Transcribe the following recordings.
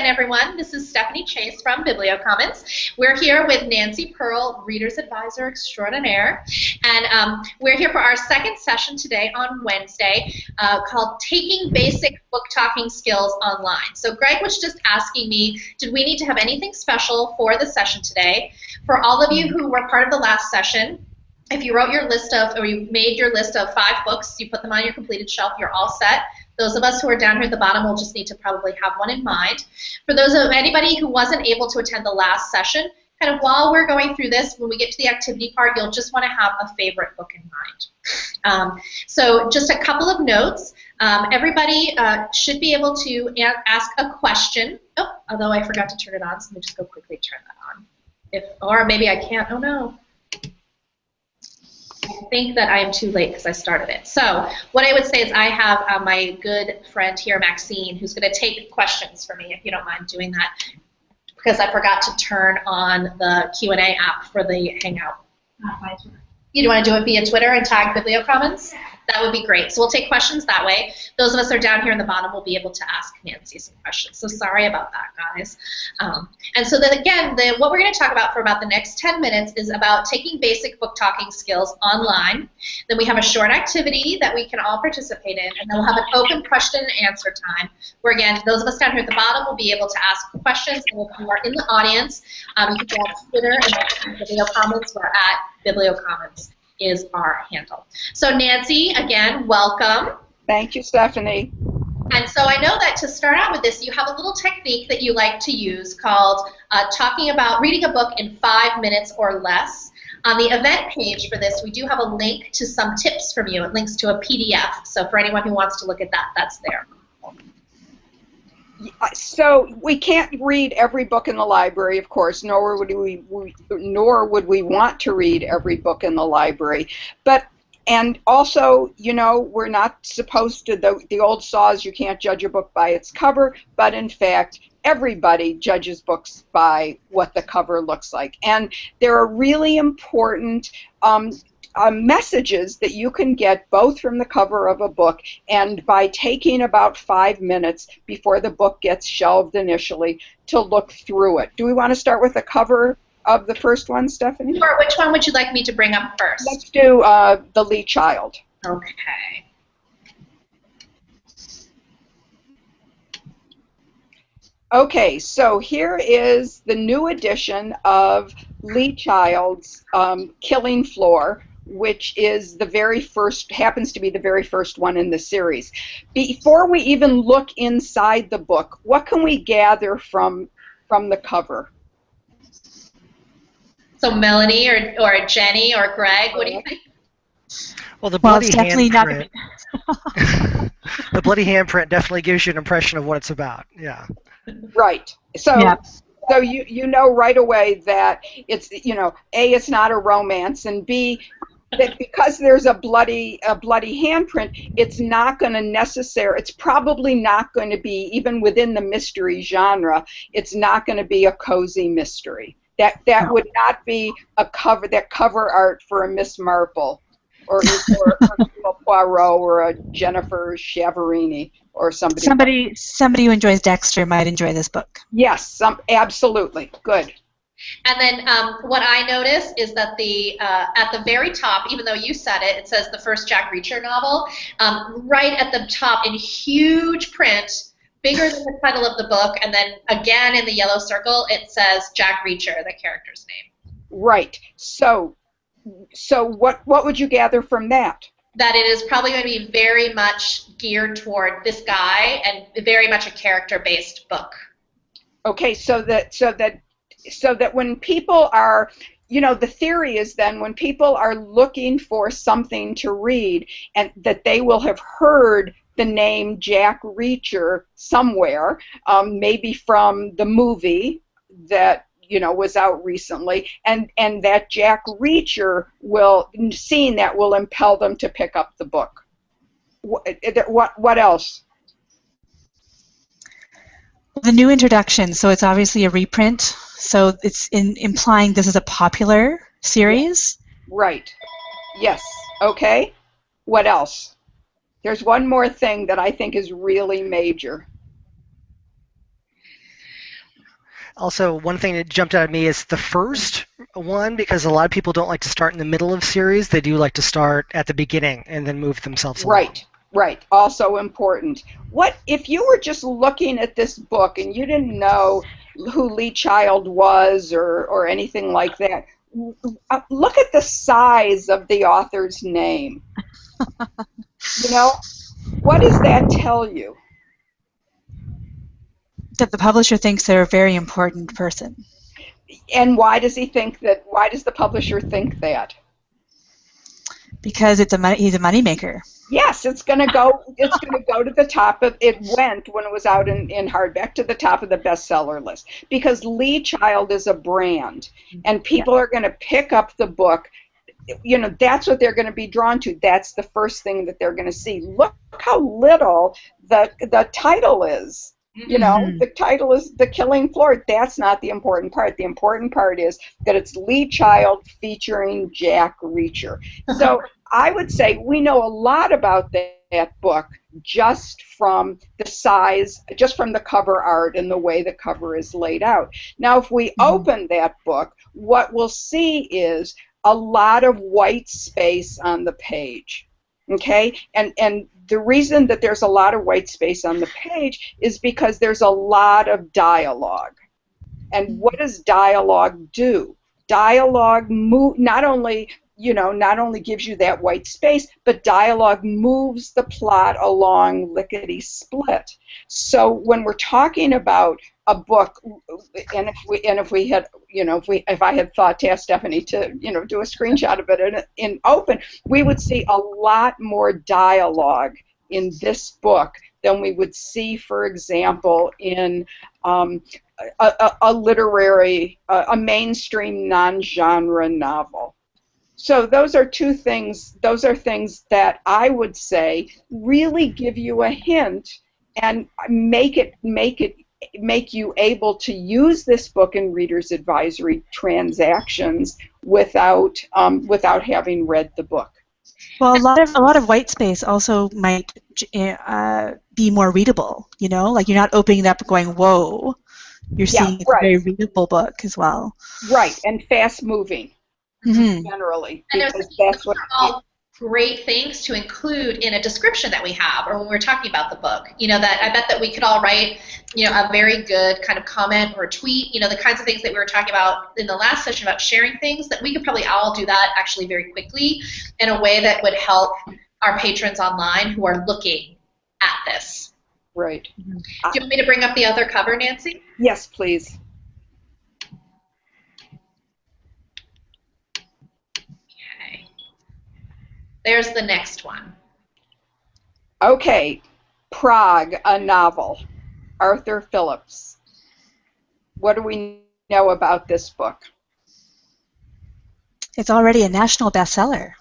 again, everyone. This is Stephanie Chase from BiblioCommons. We're here with Nancy Pearl, Reader's Advisor Extraordinaire, and we're here for our second session today on Wednesday called Taking Basic Book Talking Skills Online. So Greg was just asking me, did we need to have anything special for the session today? For all of you who were part of the last session, if you wrote your list of, or you made your list of 5 books, you put them on your completed shelf, you're all set. Those of us who are down here at the bottom will just need to probably have one in mind. For those of anybody who wasn't able to attend the last session, kind of while we're going through this, when we get to the activity part, you'll just want to have a favorite book in mind. So just a couple of notes. Everybody should be able to ask a question. Oh, although I forgot to turn it on, so let me just go quickly turn that on. Or maybe I can't. Oh no. I think that I am too late because I started it. So what I would say is I have my good friend here, Maxine, who's going to take questions for me, if you don't mind doing that, because I forgot to turn on the Q&A app for the Hangout. You want to do it via Twitter and tag BiblioCommons? That would be great. So we'll take questions that way. Those of us who are down here in the bottom will be able to ask Nancy some questions. So sorry about that, guys. And so then again, what we're going to talk about for about the next 10 minutes is about taking basic book talking skills online. Then we have a short activity that we can all participate in, and then we'll have an open question and answer time where, again, those of us down here at the bottom will be able to ask questions, and if you are in the audience, you can go on Twitter and BiblioCommons. We're at BiblioCommons is our handle. So Nancy, again, welcome. Thank you, Stephanie. And so I know that to start out with this, you have a little technique that you like to use called talking about reading a book in 5 minutes or less. On the event page for this, we do have a link to some tips from you. It links to a PDF. So for anyone who wants to look at that, that's there. So we can't read every book in the library, of course, nor would we want to read every book in the library. And also, you know, we're not supposed to, the old saws, you can't judge a book by its cover, but in fact, everybody judges books by what the cover looks like. And there are really important messages that you can get both from the cover of a book and by taking about 5 minutes before the book gets shelved initially to look through it. Do we want to start with the cover of the first one, Stephanie? Sure. Which one would you like me to bring up first? Let's do The Lee Child. Okay. Okay, so here is the new edition of Lee Child's Killing Floor, which is the very first, happens to be the very first one in the series. Before we even look inside the book, what can we gather from the cover? So Melanie or Jenny or Greg, what do you think? Well, the bloody it's definitely handprint. The bloody handprint definitely gives you an impression of what it's about. Yeah. Right. So. Yeah. So you know right away that it's, you know, A, it's not a romance, and B, that because there's a bloody handprint, it's not going to it's probably not going to be, even within the mystery genre, it's not going to be a cozy mystery. That would not be that cover art for a Miss Marple or a Poirot or a Jennifer Chiaverini or somebody. Somebody who enjoys Dexter might enjoy this book. Yes, absolutely. Good. And then what I noticed is that at the very top, even though you said it, it says the first Jack Reacher novel. Right at the top in huge print, bigger than the title of the book, and then again in the yellow circle, it says Jack Reacher, the character's name. Right. So what would you gather from that? That it is probably going to be very much geared toward this guy and very much a character-based book. Okay, so that when people are, you know, the theory is then when people are looking for something to read, and that they will have heard the name Jack Reacher somewhere, maybe from the movie that, you know, was out recently, and that Jack Reacher seeing that will impel them to pick up the book. What else? The new introduction, so it's obviously a reprint, so it's implying this is a popular series. Right. Yes. Okay. What else? There's one more thing that I think is really major. Also, one thing that jumped out at me is the first one, because a lot of people don't like to start in the middle of series. They do like to start at the beginning and then move themselves along. Right, right. Also important. What if you were just looking at this book and you didn't know who Lee Child was or anything like that? Look at the size of the author's name. You know, what does that tell you? That the publisher thinks they're a very important person. And why does he think that? Why does the publisher think that? Because he's a moneymaker. Yes, it's going to go. It's going to go to the top of. It went when it was out in hardback to the top of the bestseller list because Lee Child is a brand, and people are going to pick up the book. You know, that's what they're going to be drawn to. That's the first thing that they're going to see. Look how little the title is. You know, the title is The Killing Floor. That's not the important part. The important part is that it's Lee Child featuring Jack Reacher. So I would say we know a lot about that book just from the size, just from the cover art and the way the cover is laid out. Now, if we open that book, what we'll see is a lot of white space on the page. Okay, and the reason that there's a lot of white space on the page is because there's a lot of dialogue. And what does dialogue do? Dialogue not only gives you that white space, but dialogue moves the plot along lickety-split. So when we're talking about a book, and if I had thought to ask Stephanie to do a screenshot of it in open, we would see a lot more dialogue in this book than we would see, for example, in a literary, a mainstream non-genre novel. So those are two things. Those are things that I would say really give you a hint and make you able to use this book in readers' advisory transactions without having read the book. Well, a lot of white space also might be more readable. You know, like you're not opening it up and going, "Whoa!" You're seeing it's a very readable book as well. Right, and fast-moving. Generally, and because that's what. All great things to include in a description that we have, or when we're talking about the book. You know, that I bet that we could all write, a very good kind of comment or a tweet. You know, the kinds of things that we were talking about in the last session about sharing things. That we could probably all do that actually very quickly in a way that would help our patrons online who are looking at this. Right. Do you want me to bring up the other cover, Nancy? Yes, please. There's the next one. Okay, Prague, a novel, Arthur Phillips. What do we know about this book? It's already a national bestseller.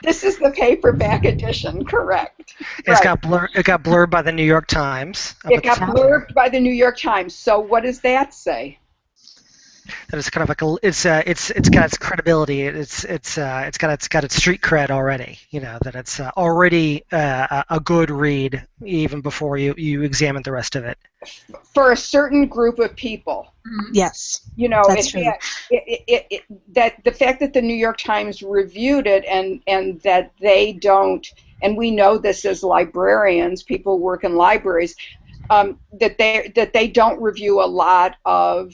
This is the paperback edition, correct? It got blurred by the New York Times. It got blurbed by the New York Times. So what does that say? That it's kind of like it's got its credibility. It's got its street cred already. That it's already a good read even before you examine the rest of it. For a certain group of people. Yes. That's true. That the fact that the New York Times reviewed it and that they don't, and we know this as librarians, people who work in libraries, that they don't review a lot of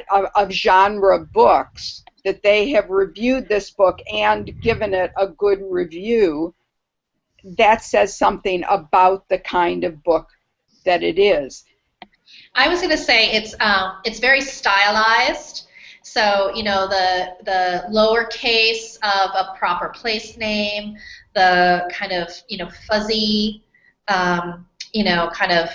of genre books, that they have reviewed this book and given it a good review. That says something about the kind of book that it is. I was going to say it's very stylized. So the lowercase of a proper place name, the kind of fuzzy, kind of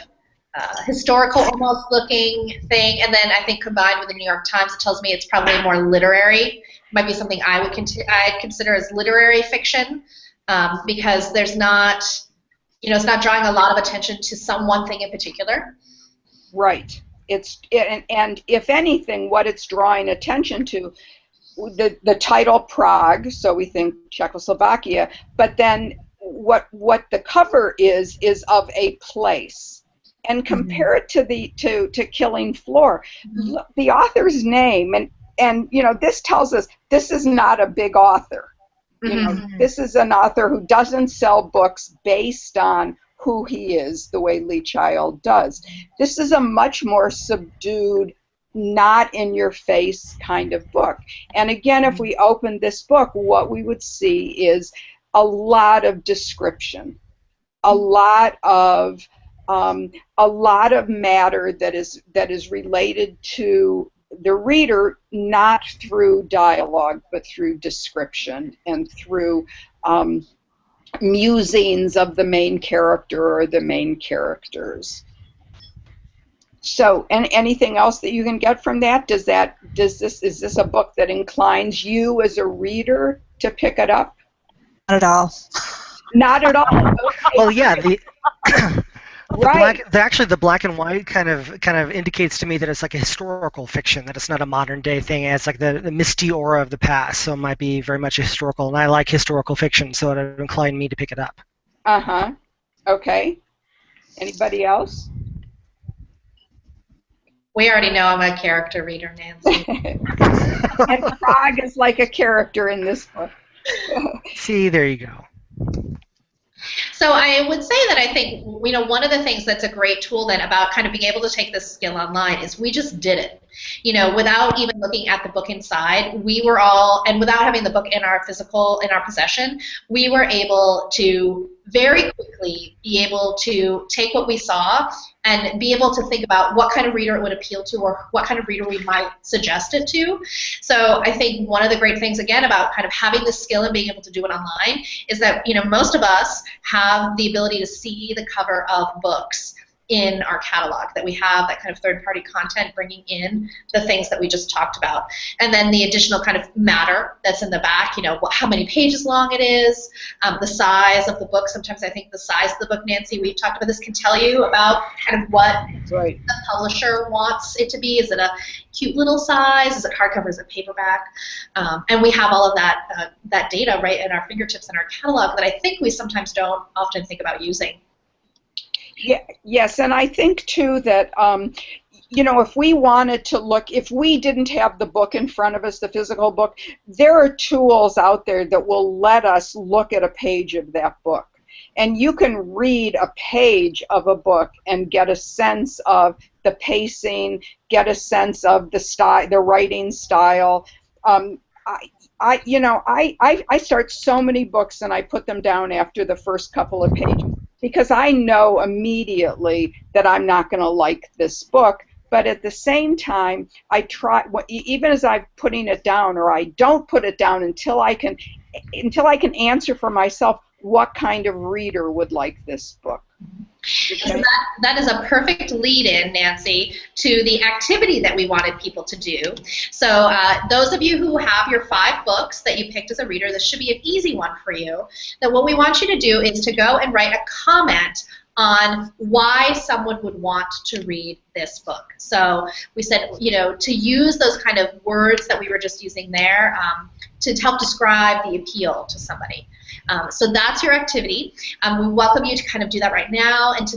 historical almost looking thing, and then I think combined with the New York Times, it tells me it's probably more literary. It might be something I'd consider as literary fiction, because there's not, it's not drawing a lot of attention to some one thing in particular. Right. And if anything, what it's drawing attention to, the title Prague, so we think Czechoslovakia, but then what the cover is of a place. and compare it to Killing Floor. Look, the author's name, and you know, this tells us this is not a big author. You know, this is an author who doesn't sell books based on who he is the way Lee Child does. This is a much more subdued, not in your face kind of book. And again, if we open this book, what we would see is a lot of description, a lot of matter that is related to the reader, not through dialogue, but through description and through musings of the main character or the main characters. So, and anything else that you can get from that? Is this a book that inclines you as a reader to pick it up? Not at all. Not at all. Okay. Well, yeah, right. The black and white kind of indicates to me that it's like a historical fiction, that it's not a modern day thing. It's like the misty aura of the past, so it might be very much historical. And I like historical fiction, so it would incline me to pick it up. Okay. Anybody else? We already know I'm a character reader, Nancy. And Prague is like a character in this book. See, there you go. So I would say that I think, you know, one of the things that's a great tool then about kind of being able to take this skill online is we just did it. You know, without even looking at the book inside, we were all, and without having the book in our possession, we were able to very quickly be able to take what we saw and be able to think about what kind of reader it would appeal to or what kind of reader we might suggest it to. So I think one of the great things, again, about kind of having the skill and being able to do it online is that, you know, most of us have the ability to see the cover of books in our catalog, that we have that kind of third-party content bringing in the things that we just talked about. And then the additional kind of matter that's in the back, you know, how many pages long it is, the size of the book. Sometimes I think the size of the book, Nancy, we've talked about this, can tell you about kind of what the publisher wants it to be. Is it a cute little size? Is it hardcover? Is it paperback? And we have all of that, that data right at our fingertips in our catalog that I think we sometimes don't often think about using. Yeah, yes, and I think too that you know, if we wanted to look, if we didn't have the book in front of us, the physical book, there are tools out there that will let us look at a page of that book. And you can read a page of a book and get a sense of the pacing, get a sense of the style, the writing style. I start so many books and I put them down after the first couple of pages, because I know immediately that I'm not going to like this book. But at the same time, I try, even as I'm putting it down, or I don't put it down until I can answer for myself what kind of reader would like this book. So that is a perfect lead-in, Nancy, to the activity that we wanted people to do. So those of you who have your 5 books that you picked as a reader, this should be an easy one for you. That what we want you to do is to go and write a comment on why someone would want to read this book. So we said, you know, to use those kind of words that we were just using there to help describe the appeal to somebody. So that's your activity. We welcome you to kind of do that right now and to do